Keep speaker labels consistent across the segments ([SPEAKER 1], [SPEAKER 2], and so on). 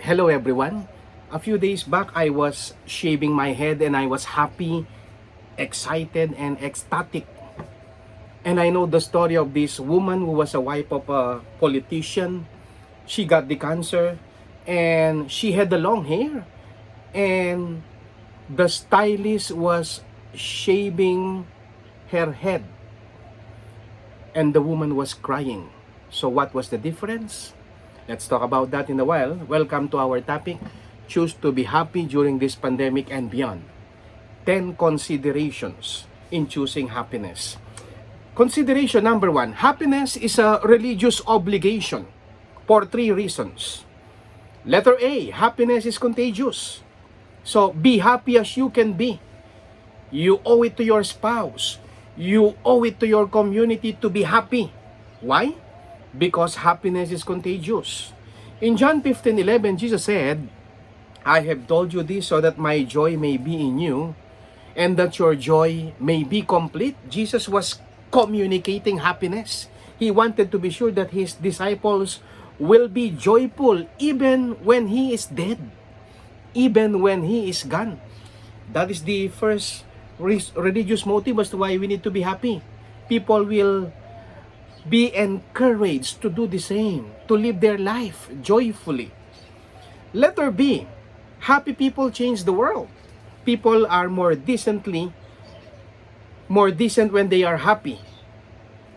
[SPEAKER 1] Hello everyone. A few days back, I was shaving my head and I was happy, excited, and ecstatic. And I know the story of this woman who was a wife of a politician. She got the cancer and she had the long hair. And the stylist was shaving her head and the woman was crying. So what was the difference? Let's talk about that in a while. Welcome to our topic, choose to be happy during this pandemic and beyond. 10 considerations in choosing happiness. Consideration number 1, happiness is a religious obligation for 3 reasons. Letter A, happiness is contagious. So be happy as you can be. You owe it to your spouse. You owe it to your community to be happy. Why? Because happiness is contagious. In John 15:11, Jesus said, I have told you this so that my joy may be in you and that your joy may be complete. Jesus was communicating happiness. He wanted to be sure that his disciples will be joyful even when he is dead, even when he is gone. That is the first religious motive as to why we need to be happy. People will be encouraged to do the same, to live their life joyfully. Letter B, happy people change the world. People are more decent when they are happy.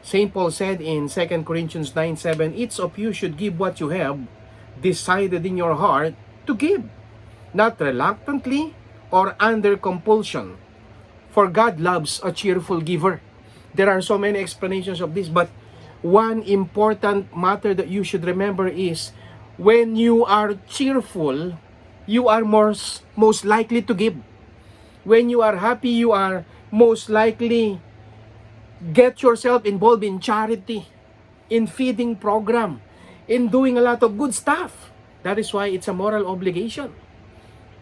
[SPEAKER 1] St. Paul said in 2 Corinthians 9:7, each of you should give what you have decided in your heart to give, not reluctantly or under compulsion. For God loves a cheerful giver. There are so many explanations of this, but one important matter that you should remember is when you are cheerful, you are most likely to give. When you are happy, you are most likely get yourself involved in charity, in feeding program, in doing a lot of good stuff. That is why it's a moral obligation.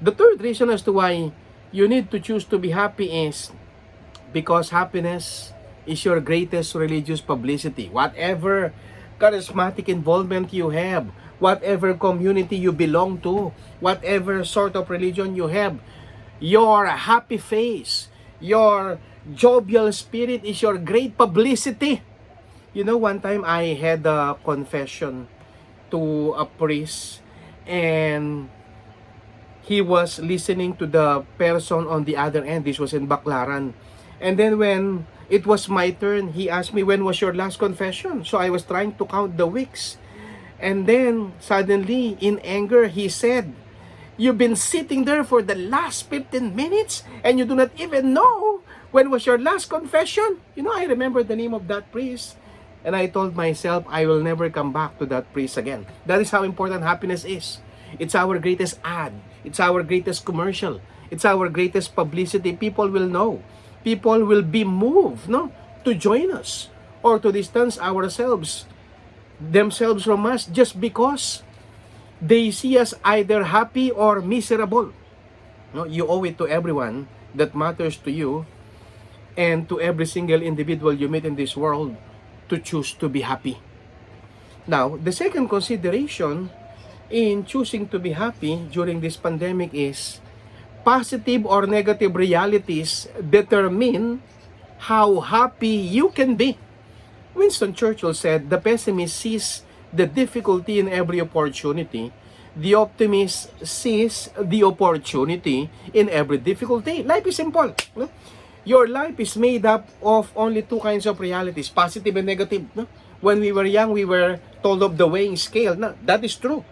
[SPEAKER 1] The third reason as to why you need to choose to be happy is because happiness is your greatest religious publicity. Whatever charismatic involvement you have, whatever community you belong to, whatever sort of religion you have, your happy face, your jovial spirit is your great publicity. You know, one time I had a confession to a priest and he was listening to the person on the other end. This was in Baclaran. And then when it was my turn, he asked me, when was your last confession? So I was trying to count the weeks. And then suddenly, in anger, he said, you've been sitting there for the last 15 minutes and you do not even know when was your last confession? You know, I remember the name of that priest. And I told myself, I will never come back to that priest again. That is how important happiness is. It's our greatest ad. It's our greatest commercial. It's our greatest publicity. People will know. People will be moved, to join us or to distance themselves from us just because they see us either happy or miserable. No, you owe it to everyone that matters to you and to every single individual you meet in this world to choose to be happy. Now, the second consideration in choosing to be happy during this pandemic is positive or negative realities determine how happy you can be. Winston Churchill said, the pessimist sees the difficulty in every opportunity. The optimist sees the opportunity in every difficulty. Life is simple. No? Your life is made up of only 2 kinds of realities, positive and negative. No? When we were young, we were told of the weighing scale. No, that is true.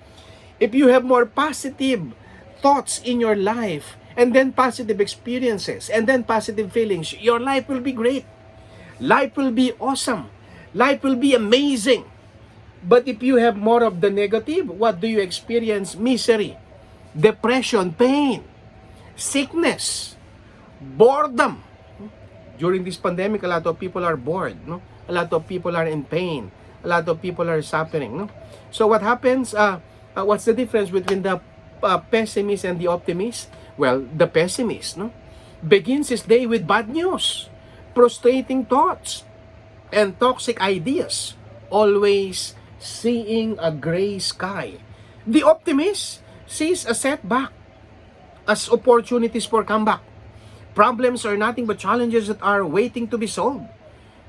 [SPEAKER 1] If you have more positive thoughts in your life, and then positive experiences, and then positive feelings, your life will be great. Life will be awesome. Life will be amazing. But if you have more of the negative, what do you experience? Misery, depression, pain, sickness, boredom. During this pandemic, a lot of people are bored. No? A lot of people are in pain. A lot of people are suffering. No? So what happens? What's the difference between the pessimist and the optimist? Well, the pessimist begins his day with bad news, frustrating thoughts, and toxic ideas, always seeing a gray sky. The optimist sees a setback as opportunities for comeback. Problems are nothing but challenges that are waiting to be solved.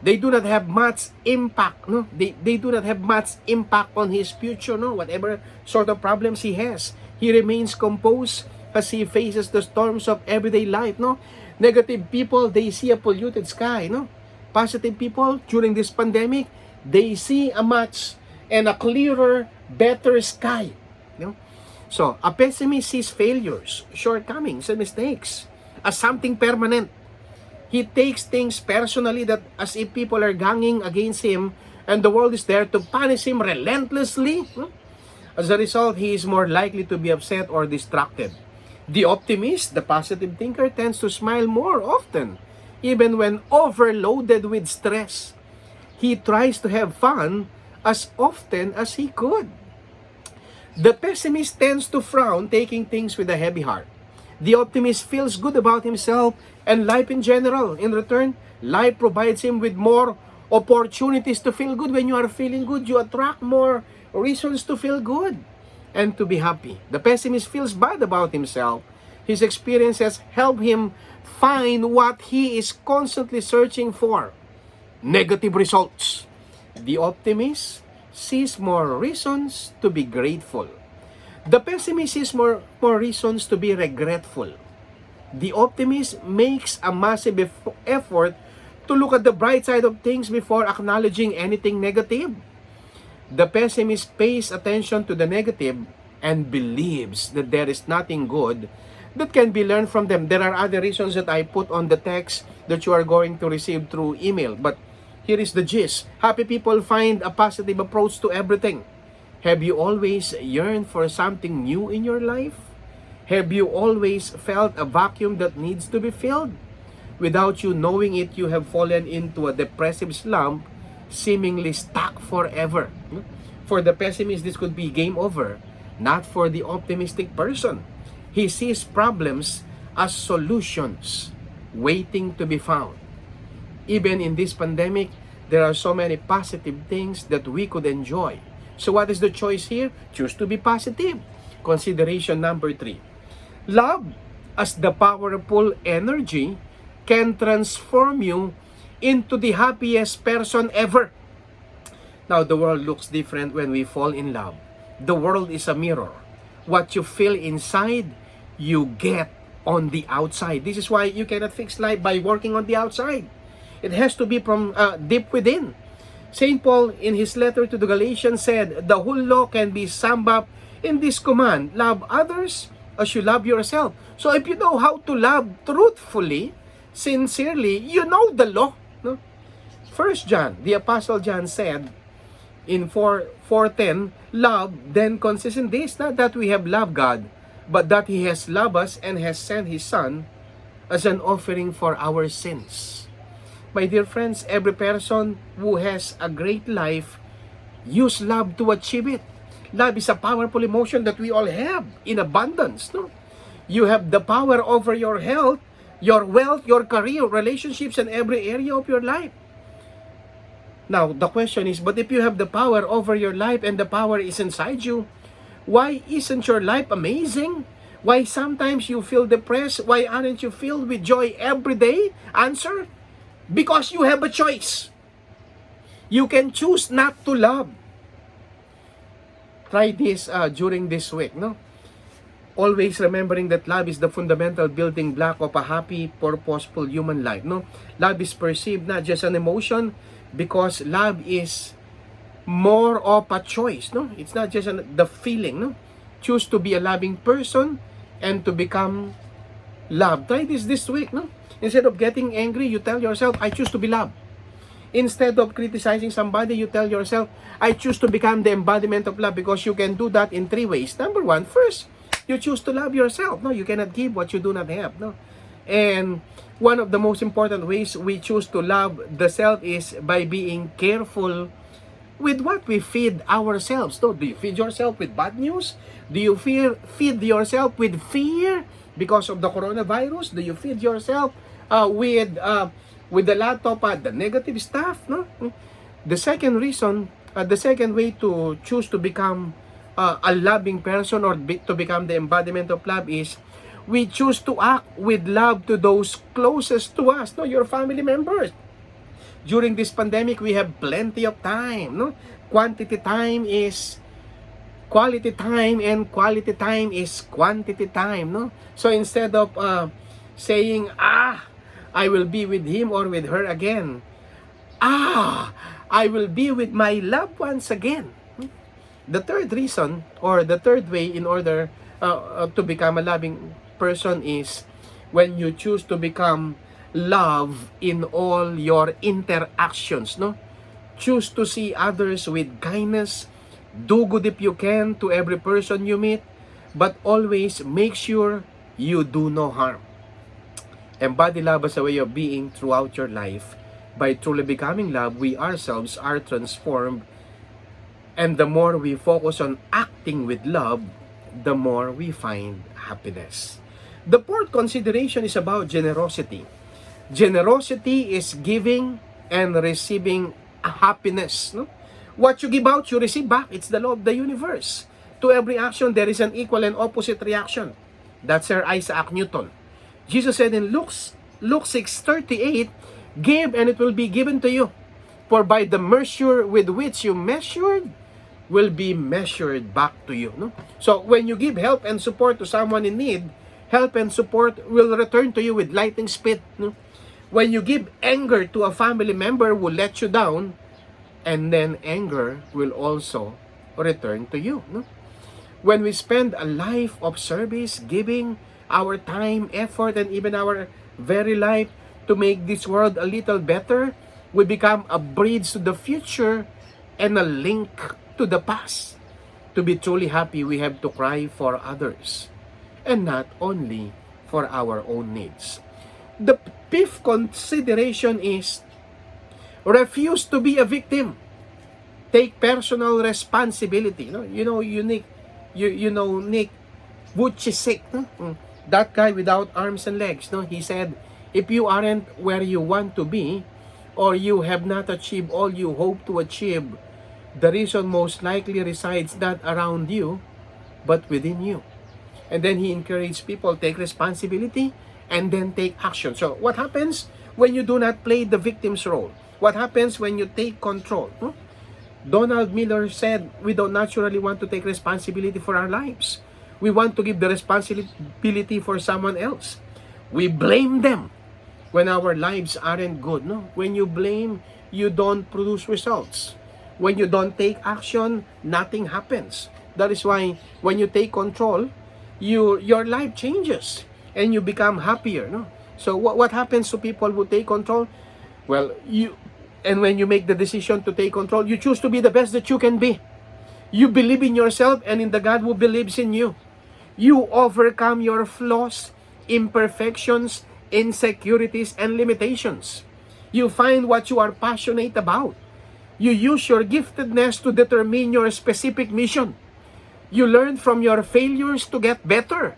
[SPEAKER 1] They do not have much impact, no? They do not have much impact on his future, no? Whatever sort of problems he has, he remains composed as he faces the storms of everyday life, no? Negative people, they see a polluted sky, no? Positive people, during this pandemic, they see a much and a clearer, better sky, no? So, a pessimist sees failures, shortcomings, and mistakes as something permanent. He takes things personally, that as if people are ganging against him and the world is there to punish him relentlessly. As a result, he is more likely to be upset or distracted. The optimist, the positive thinker, tends to smile more often, even when overloaded with stress. He tries to have fun as often as he could. The pessimist tends to frown, taking things with a heavy heart. The optimist feels good about himself and life in general. In return, life provides him with more opportunities to feel good. When you are feeling good, you attract more reasons to feel good and to be happy. The pessimist feels bad about himself. His experiences help him find what he is constantly searching for: negative results. The optimist sees more reasons to be grateful. The pessimist sees more reasons to be regretful. The optimist makes a massive effort to look at the bright side of things before acknowledging anything negative. The pessimist pays attention to the negative and believes that there is nothing good that can be learned from them. There are other reasons that I put on the text that you are going to receive through email, but here is the gist. Happy people find a positive approach to everything. Have you always yearned for something new in your life? Have you always felt a vacuum that needs to be filled? Without you knowing it, you have fallen into a depressive slump, seemingly stuck forever. For the pessimist, this could be game over. Not for the optimistic person. He sees problems as solutions waiting to be found. Even in this pandemic, there are so many positive things that we could enjoy. So what is the choice here? Choose to be positive. Consideration number 3. Love, as the powerful energy, can transform you into the happiest person ever. Now, the world looks different when we fall in love. The world is a mirror. What you feel inside, you get on the outside. This is why you cannot fix life by working on the outside. It has to be from deep within. St. Paul, in his letter to the Galatians, said, the whole law can be summed up in this command: love others as you love yourself. So if you know how to love truthfully, sincerely, you know the law. No? 1 John, the Apostle John said in 4:10, love then consists in this, not that we have loved God, but that He has loved us and has sent His Son as an offering for our sins. My dear friends, every person who has a great life use love to achieve it. Love is a powerful emotion that we all have in abundance. No? You have the power over your health, your wealth, your career, relationships, and every area of your life. Now, the question is, but if you have the power over your life and the power is inside you, why isn't your life amazing? Why sometimes you feel depressed? Why aren't you filled with joy every day? Answer: because you have a choice. You can choose not to love. Try this during this week, no? Always remembering that love is the fundamental building block of a happy, purposeful human life, no? Love is perceived not just an emotion, because love is more of a choice, no? It's not just the feeling, no? Choose to be a loving person and to become loved. Try this week, no? Instead of getting angry, you tell yourself, I choose to be loved. Instead of criticizing somebody, you tell yourself, I choose to become the embodiment of love, because you can do that in 3 ways. Number 1, first, you choose to love yourself. No, you cannot give what you do not have. No, and one of the most important ways we choose to love the self is by being careful with what we feed ourselves. So, do you feed yourself with bad news? Do you feed yourself with fear because of the coronavirus? Do you feed yourself with a lot of the negative stuff? No. The second reason, the second way to choose to become a loving person or to become the embodiment of love is we choose to act with love to those closest to us, no, your family members. During this pandemic, we have plenty of time, no? Quantity time is quality time, and quality time is quantity time, no? So instead of saying, I will be with him or with her again, I will be with my loved ones again. The third reason, or the third way in order to become a loving person is when you choose to become love in all your interactions, no? Choose to see others with kindness. Do good if you can to every person you meet, but always make sure you do no harm. Embody love as a way of being throughout your life. By truly becoming love, we ourselves are transformed. And the more we focus on acting with love, the more we find happiness. The fourth consideration is about generosity. Generosity is giving and receiving happiness, no? What you give out, you receive back. It's the law of the universe. To every action, there is an equal and opposite reaction. That's Sir Isaac Newton. Jesus said in Luke 6:38, give and it will be given to you. For by the measure with which you measured, will be measured back to you, no? So when you give help and support to someone in need, help and support will return to you with lightning speed, no? When you give anger to a family member who let you down, and then anger will also return to you, no? When we spend a life of service, giving our time, effort, and even our very life to make this world a little better, we become a bridge to the future and a link to the past. To be truly happy, we have to cry for others and not only for our own needs. The fifth consideration is refuse to be a victim. Take personal responsibility. No? You know, Nick Vujicic, no? That guy without arms and legs. No? He said, if you aren't where you want to be, or you have not achieved all you hope to achieve, the reason most likely resides not around you, but within you. And then he encouraged people, take responsibility and then take action. So what happens when you do not play the victim's role? What happens when you take control? Donald Miller said, we don't naturally want to take responsibility for our lives. We want to give the responsibility for someone else. We blame them when our lives aren't good. No? When you blame, you don't produce results. When you don't take action, nothing happens. That is why when you take control, your life changes and you become happier. No? So what happens to people who take control? Well, when you make the decision to take control, you choose to be the best that you can be. You believe in yourself and in the God who believes in you. You overcome your flaws, imperfections, insecurities, and limitations. You find what you are passionate about. You use your giftedness to determine your specific mission. You learn from your failures to get better.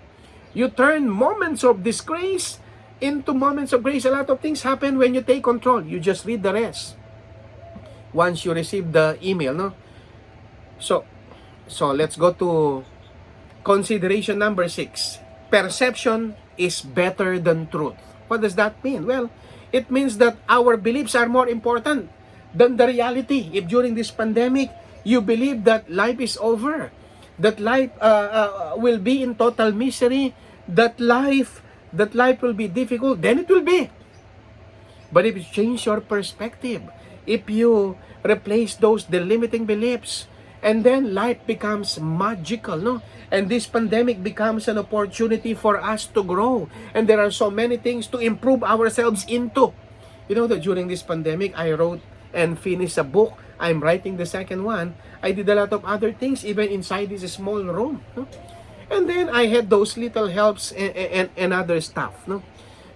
[SPEAKER 1] You turn moments of disgrace into moments of grace. A lot of things happen when you take control. You just read the rest once you receive the email, no? So let's go to consideration number 6. Perception is better than truth. What does that mean? Well, it means that our beliefs are more important than the reality. If during this pandemic, you believe that life is over, that life will be in total misery, that life will be difficult, then it will be. But if you change your perspective, if you replace those delimiting beliefs, and then life becomes magical, no? And this pandemic becomes an opportunity for us to grow. And there are so many things to improve ourselves into. You know that during this pandemic, I wrote and finished a book. I'm writing the second one. I did a lot of other things, even inside this small room. No? And then I had those little helps and other stuff. No?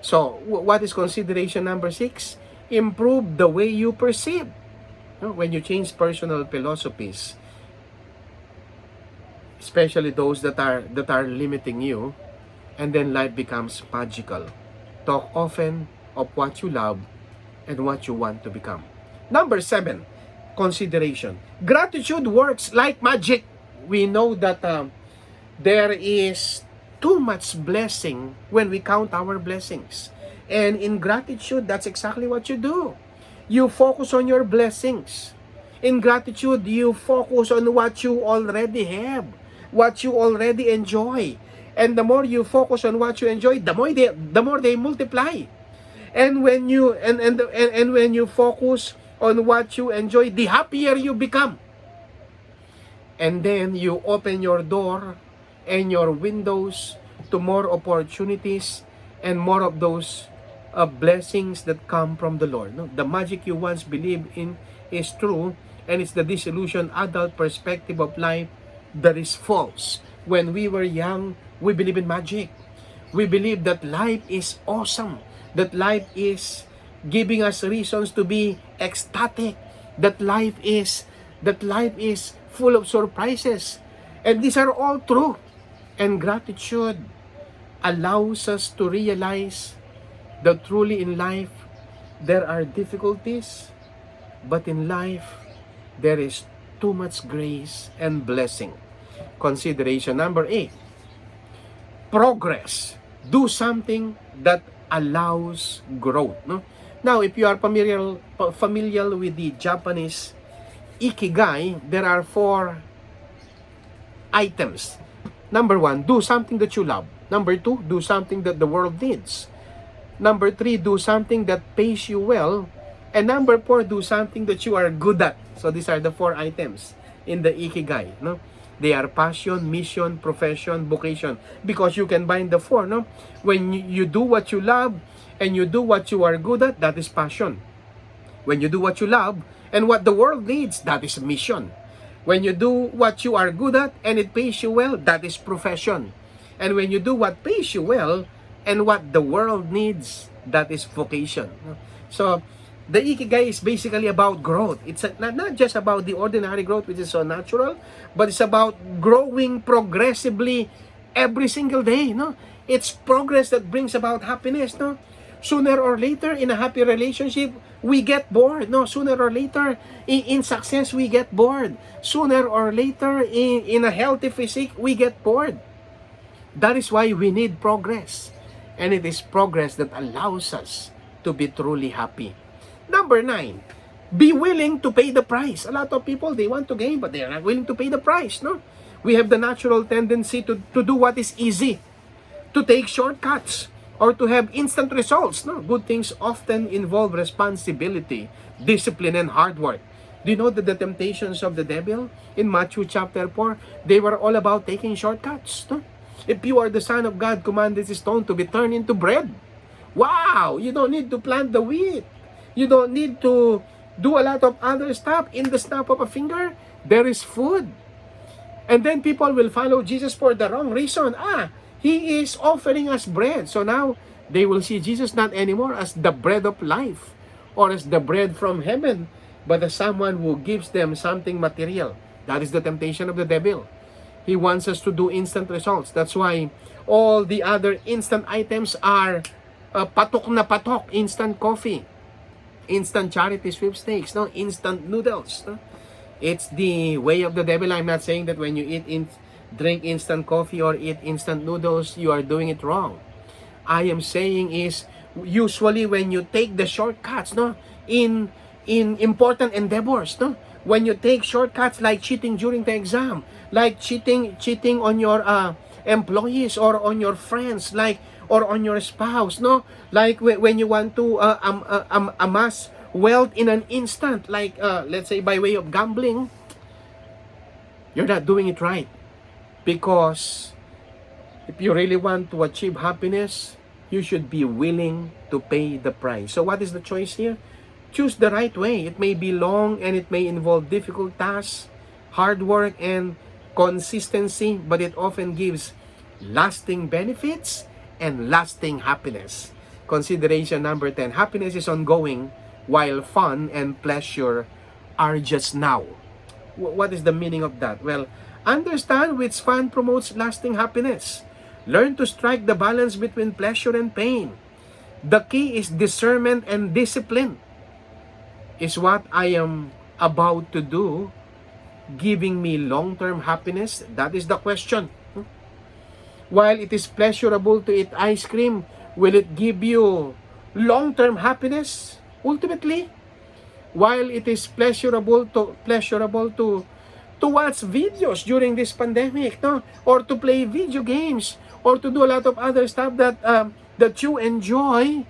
[SPEAKER 1] So, what is consideration number 6? Improve the way you perceive. No? When you change personal philosophies, especially those that are limiting you, and then life becomes magical. Talk often of what you love and what you want to become. Number 7, consideration. Gratitude works like magic. we know that there is too much blessing when we count our blessings. And in gratitude, that's exactly what you do. You focus on your blessings. In gratitude, you focus on what you already have, what you already enjoy. And the more you focus on what you enjoy, the more they multiply. And when you and when you focus on what you enjoy, the happier you become. And then you open your door and your windows to more opportunities and more of those blessings that come from the Lord. No? The magic you once believed in is true, and it's the disillusioned adult perspective of life that is false. When we were young, we believe in magic. We believe that life is awesome, that life is giving us reasons to be ecstatic, that life is full of surprises. And these are all true. And gratitude allows us to realize that truly in life there are difficulties, but in life there is too much grace and blessing. Consideration number 8. Progress. Do something that allows growth. No? Now, if you are familiar with the Japanese Ikigai, there are 4 items. Number 1, do something that you love. Number 2, do something that the world needs. Number 3, do something that pays you well. And number 4, do something that you are good at. So these are the 4 items in the Ikigai. No? They are passion, mission, profession, vocation. Because you can bind the 4. No? When you do what you love and you do what you are good at, that is passion. When you do what you love and what the world needs, that is mission. When you do what you are good at and it pays you well, that is profession. And when you do what pays you well and what the world needs, that is vocation. So, the Ikigai is basically about growth. It's not just about the ordinary growth, which is so natural, but it's about growing progressively every single day. No? It's progress that brings about happiness. No? Sooner or later, in a happy relationship, we get bored. No, sooner or later, in success, we get bored. Sooner or later, in a healthy physique, we get bored. That is why we need progress. And it is progress that allows us to be truly happy. Number 9, be willing to pay the price. A lot of people, they want to gain, but they are not willing to pay the price. No, we have the natural tendency to do what is easy, to take shortcuts, or to have instant results. No, good things often involve responsibility, discipline, and hard work. Do you know that the temptations of the devil in Matthew chapter 4, they were all about taking shortcuts? No? If you are the Son of God, command this stone to be turned into bread. Wow! You don't need to plant the wheat. You don't need to do a lot of other stuff. In the snap of a finger, there is food. And then people will follow Jesus for the wrong reason. He is offering us bread. So now, they will see Jesus not anymore as the bread of life or as the bread from heaven, but as someone who gives them something material. That is the temptation of the devil. He wants us to do instant results. That's why all the other instant items are patok na patok. Instant coffee, instant charity sweepstakes, no? Instant noodles. No? It's the way of the devil. I'm not saying that when you drink instant coffee or eat instant noodles, you are doing it wrong. I am saying is, usually when you take the shortcuts, no, in important endeavors, no, when you take shortcuts like cheating during the exam, like cheating on your employees or on your friends, like, or on your spouse, no, like when you want to amass wealth in an instant, like let's say by way of gambling, you're not doing it right. Because if you really want to achieve happiness, you should be willing to pay the price. So what is the choice here? Choose the right way. It may be long and it may involve difficult tasks, hard work, and consistency, but it often gives lasting benefits and lasting happiness. Consideration number 10. Happiness is ongoing, while fun and pleasure are just now. What is the meaning of that? Well, understand which fun promotes lasting happiness. Learn to strike the balance between pleasure and pain. The key is discernment and discipline. Is what I am about to do giving me long-term happiness? That is the question. While it is pleasurable to eat ice cream, will it give you long-term happiness? Ultimately, while it is pleasurable to watch videos during this pandemic, no, or to play video games, or to do a lot of other stuff that you enjoy,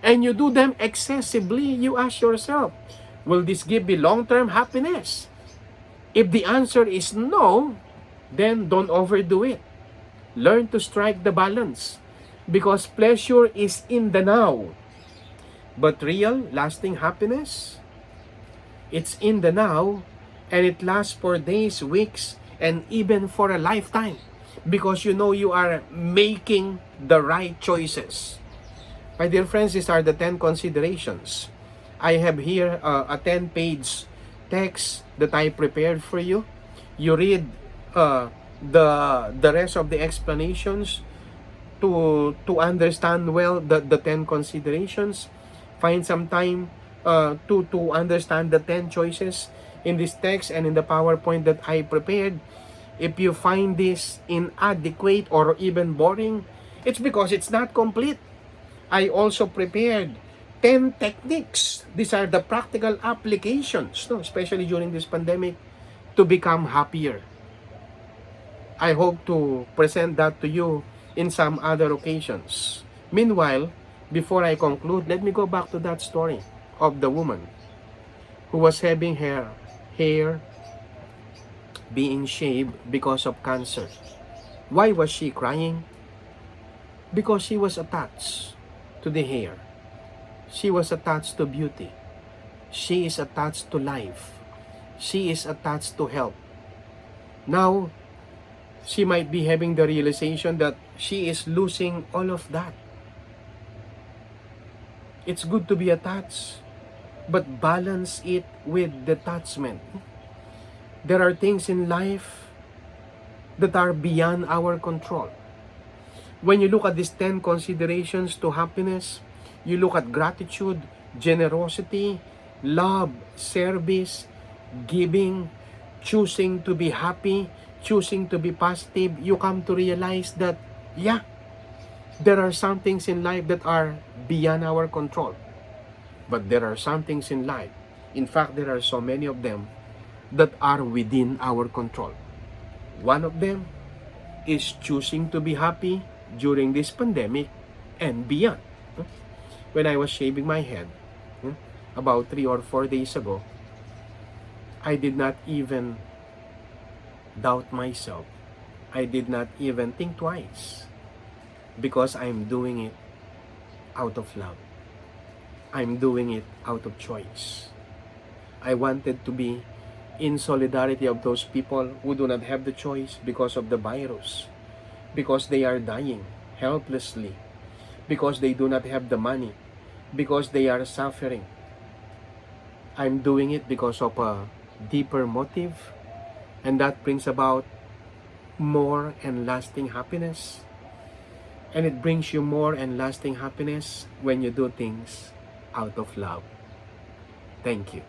[SPEAKER 1] and you do them excessively, you ask yourself, will this give me long-term happiness? If the answer is no, then don't overdo it. Learn to strike the balance, because pleasure is in the now, but real, lasting happiness, it's in the now, and it lasts for days, weeks, and even for a lifetime, because you know you are making the right choices. My dear friends, these are the 10 considerations. I have here a 10-page text that I prepared for you. You read the rest of the explanations to understand well the 10 considerations. Find some time to understand the 10 choices in this text and in the PowerPoint that I prepared. If you find this inadequate or even boring, it's because it's not complete. I also prepared 10 techniques. These are the practical applications, no, especially during this pandemic, to become happier. I hope to present that to you in some other occasions. Meanwhile, before I conclude, let me go back to that story of the woman who was having her hair being shaved because of cancer. Why was she crying? Because she was attached to the hair. She was attached to beauty. She is attached to life. She is attached to health. Now, she might be having the realization that she is losing all of that. It's good to be attached, but balance it with detachment. There are things in life that are beyond our control. When you look at these 10 considerations to happiness, you look at gratitude, generosity, love, service, giving, choosing to be happy, choosing to be positive, you come to realize that, yeah, there are some things in life that are beyond our control. But there are some things in life, in fact, there are so many of them, that are within our control. One of them is choosing to be happy during this pandemic and beyond. When I was shaving my head about 3 or 4 days ago, I did not even doubt myself. I did not even think twice, because I'm doing it out of love. I'm doing it out of choice. I wanted to be in solidarity of those people who do not have the choice because of the virus, because they are dying helplessly, because they do not have the money, because they are suffering. I'm doing it because of a deeper motive, and that brings about more and lasting happiness. And it brings you more and lasting happiness when you do things out of love. Thank you.